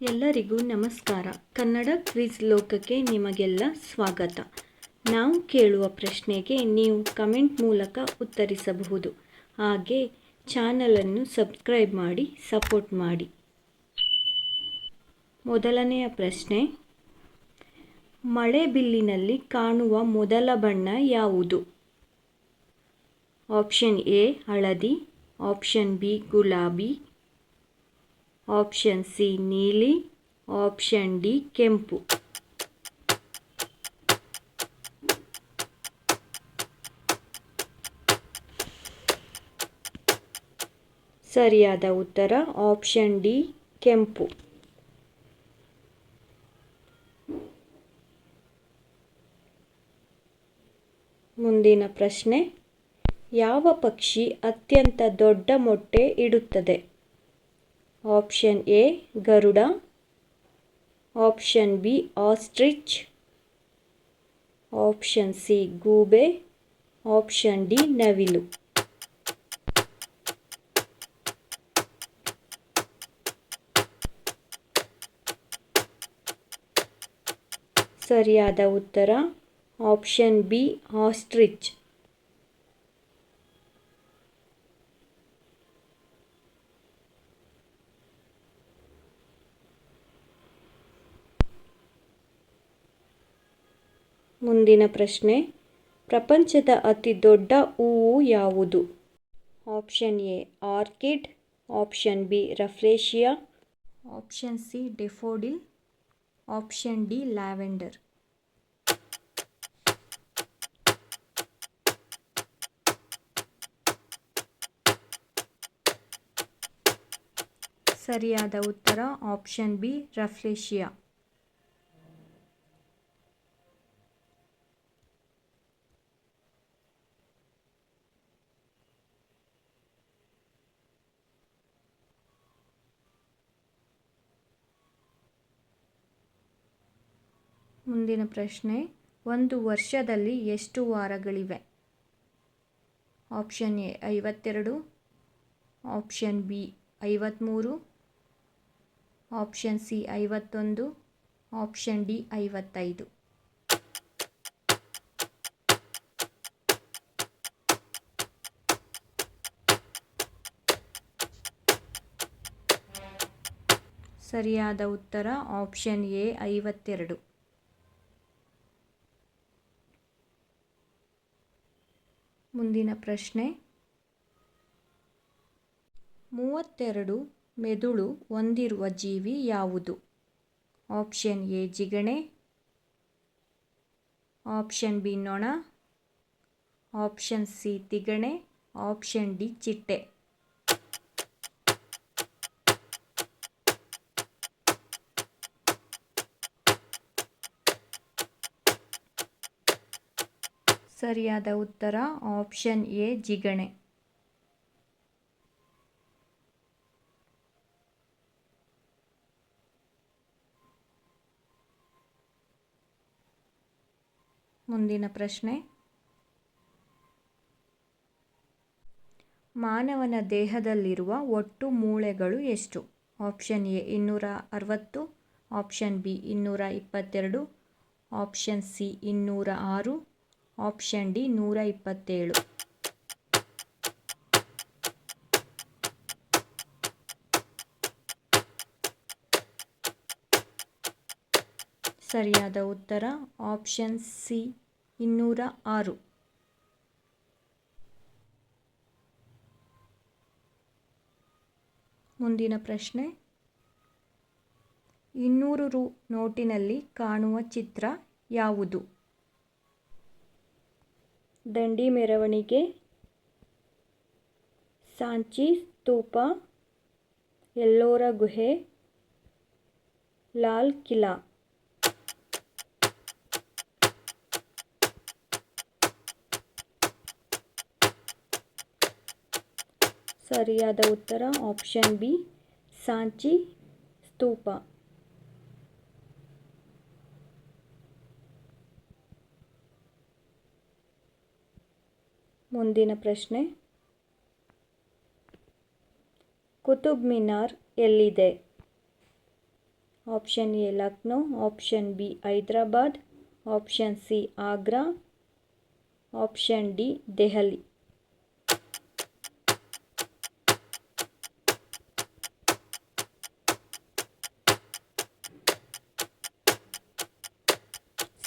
ಎಲ್ಲರಿಗೂ ನಮಸ್ಕಾರ. ಕನ್ನಡ ಕ್ವಿಜ್ ಲೋಕಕ್ಕೆ ನಿಮಗೆಲ್ಲ ಸ್ವಾಗತ. ನಾವು ಕೇಳುವ ಪ್ರಶ್ನೆಗೆ ನೀವು ಕಮೆಂಟ್ ಮೂಲಕ ಉತ್ತರಿಸಬಹುದು. ಹಾಗೆ ಚಾನಲನ್ನು ಸಬ್ಸ್ಕ್ರೈಬ್ ಮಾಡಿ ಸಪೋರ್ಟ್ ಮಾಡಿ. ಮೊದಲನೆಯ ಪ್ರಶ್ನೆ, ಮಳೆಬಿಲ್ಲಿನಲ್ಲಿ ಕಾಣುವ ಮೊದಲ ಬಣ್ಣ ಯಾವುದು? ಆಪ್ಷನ್ ಎ ಹಳದಿ, ಆಪ್ಷನ್ ಬಿ ಗುಲಾಬಿ, ಆಪ್ಷನ್ ಸಿ ನೀಲಿ, ಆಪ್ಷನ್ ಡಿ ಕೆಂಪು. ಸರಿಯಾದ ಉತ್ತರ ಆಪ್ಷನ್ ಡಿ ಕೆಂಪು. ಮುಂದಿನ ಪ್ರಶ್ನೆ, ಯಾವ ಪಕ್ಷಿ ಅತ್ಯಂತ ದೊಡ್ಡ ಮೊಟ್ಟೆ ಇಡುತ್ತದೆ? Option A Garuda, option B ostrich, option C ಗೂಬೆ, ಆಪ್ಷನ್ ಡಿ ನವಿಲು. ಸರಿಯಾದ ಉತ್ತರ ಆಪ್ಷನ್ ಬಿ ಆಸ್ಟ್ರಿಚ್. ಮುಂದಿನ ಪ್ರಶ್ನೆ, ಪ್ರಪಂಚದ ಅತಿ ದೊಡ್ಡ ಹೂವು ಯಾವುದು? Option A orchid, option B rafflesia, option C daffodil, option D lavender. ಸರಿಯಾದ ಉತ್ತರ ಆಪ್ಷನ್ ಬಿ ರಫ್ಲೇಶಿಯಾ. ಮುಂದಿನ ಪ್ರಶ್ನೆ, ಒಂದು ವರ್ಷದಲ್ಲಿ ಎಷ್ಟು ವಾರಗಳಿವೆ? Option A 52, option B 53, option C 51, option D 55. ಸರಿಯಾದ ಉತ್ತರ ಆಪ್ಷನ್ ಎ 52. ಮುಂದಿನ ಪ್ರಶ್ನೆ, 32 ಮೆದುಳು ಹೊಂದಿರುವ ಜೀವಿ ಯಾವುದು? Option A Jigani, option B ನೊಣ, ಆಪ್ಷನ್ ಸಿ ತಿಗಣೆ, ಆಪ್ಷನ್ ಡಿ ಚಿಟ್ಟೆ. ಸರಿಯಾದ ಉತ್ತರ ಆಪ್ಷನ್ ಎ ಜಿಗಣೆ. ಮುಂದಿನ ಪ್ರಶ್ನೆ, ಮಾನವನ ದೇಹದಲ್ಲಿರುವ ಒಟ್ಟು ಮೂಳೆಗಳು ಎಷ್ಟು? Option A 260, option B 222, option C 206, option D 127. ಸರಿಯಾದ ಉತ್ತರ ಆಪ್ಷನ್ ಸಿ 206. ಮುಂದಿನ ಪ್ರಶ್ನೆ, 200 ರು ನೋಟಿನಲ್ಲಿ ಕಾಣುವ ಚಿತ್ರ ಯಾವುದು? ದಂಡಿ ಮೆರವಣಿಗೆ, ಸಾಂಚಿ ಸ್ತೂಪ, ಎಲ್ಲೋರ ಗುಹೆ, ಲಾಲ್ ಕಿಲಾ. ಸರಿಯಾದ ಉತ್ತರ ಆಪ್ಷನ್ ಬಿ ಸಾಂಚಿ ಸ್ತೂಪ. ಮುಂದಿನ ಪ್ರಶ್ನೆ, ಕುತುಬ್ ಮಿನಾರ್ ಎಲ್ಲಿದೆ? Option A Lucknow, option B Hyderabad, option C Agra, option D Delhi.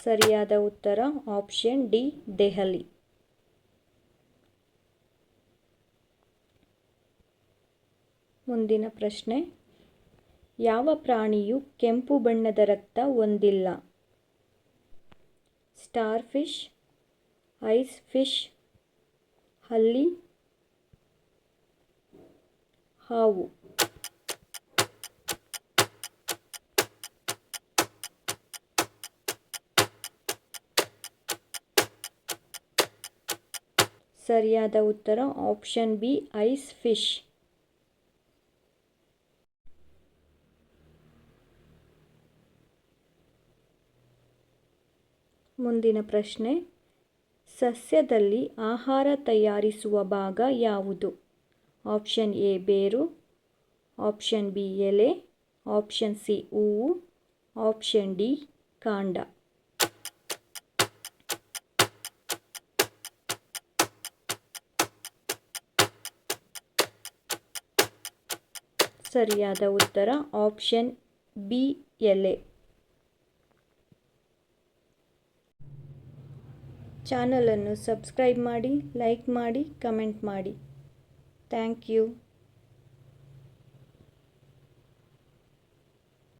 ಸರಿಯಾದ ಉತ್ತರ ಆಪ್ಷನ್ ಡಿ ದೆಹಲಿ. ಮುಂದಿನ ಪ್ರಶ್ನೆ, ಯಾವ ಪ್ರಾಣಿಯು ಕೆಂಪು ಬಣ್ಣದ ರಕ್ತ ಹೊಂದಿಲ್ಲ? ಸ್ಟಾರ್ ಫಿಶ್, ಐಸ್ ಫಿಶ್, ಹಲ್ಲಿ, ಹಾವು. ಸರಿಯಾದ ಉತ್ತರ ಆಪ್ಷನ್ ಬಿ ಐಸ್ ಫಿಶ್. ಮುಂದಿನ ಪ್ರಶ್ನೆ, ಸಸ್ಯದಲ್ಲಿ ಆಹಾರ ತಯಾರಿಸುವ ಭಾಗ ಯಾವುದು? ಆಪ್ಷನ್ ಎ ಬೇರು, ಆಪ್ಷನ್ ಬಿ ಎಲೆ, ಆಪ್ಷನ್ ಸಿ ಹೂವು, ಆಪ್ಷನ್ ಡಿ ಕಾಂಡ. ಸರಿಯಾದ ಉತ್ತರ ಆಪ್ಷನ್ ಬಿ ಎಲೆ. ಚಾನಲನ್ನು ಸಬ್ಸ್ಕ್ರೈಬ್ ಮಾಡಿ, ಲೈಕ್ ಮಾಡಿ, ಕಮೆಂಟ್ ಮಾಡಿ. Thank you.